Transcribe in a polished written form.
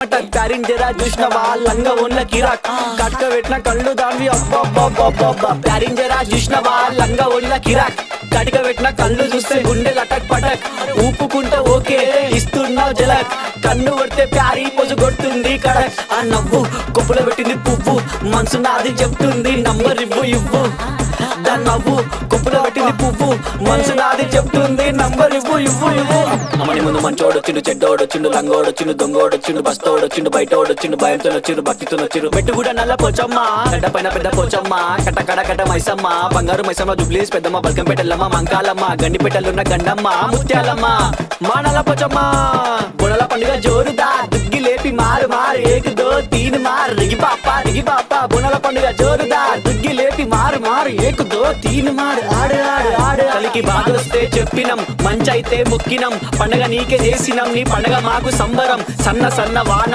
ప్యారిన్ జరా చూసినవా లంగా ఉన్న కిరాక్ కట్క పెట్టిన కళ్ళు దాన్ని ప్యారిన్ జరా చూసినవా లంగా ఉన్న కిరాక్ కటిక పెట్టిన కళ్ళు చూస్తే గుండె లటక్ పటక్ ఊపుకుంటే ఓకే ఇస్తున్నావు జలక్ కన్ను కొడితే ప్యారీ పొజు కొడుతుంది కడక్ ఆ నవ్వు కొప్పులో పెట్టింది పువ్వు మనసు నాది చెప్తుంది నంబర్ ఇవ్వు దాని నవ్వు కొప్పులో పెట్టింది పువ్వు మనసు నాది చెప్తుంది నంబర్ ఇవ్వు అమ్మని ముందు మంచోడొచ్చిండు చెడ్డోడొచ్చిండు లంగోడొచ్చిండు దొంగోడొచ్చిండు బస్తోడొచ్చిండు బయటోడొచ్చిండు భయంతో వచ్చిండు భక్తితో వచ్చిండు పెట్టు కూడా నల్ల పోచమ్మ గడ్డ పైన పెద్ద పోచమ్మ కట్ట మైసమ్మ బంగారు మైసమ్మ జుబ్లీస్ పెద్దమ్మ బల్కంపేటల్లమ్మ మంకాలమ్మ గండిపేటలున్న గండమ్మ ముత్యాలమ్మ మా నల్ల పోచమ్మ బుడల పండుగ జోరుదా దుగ్గి లేపి మారు ఏక్ దో తీన్ మార్ రిగి పాప బుడల పండుగ జోరుదా దుగ్గి లేపి మారు ఏక్ దో తీన్ మార్ ఆడు కలికి బాధొస్తే చెప్పినం మంచైతే మొక్కినం పండగ నీకే చేసినం నీ పండగ మాకు సంబరం సన్న వాన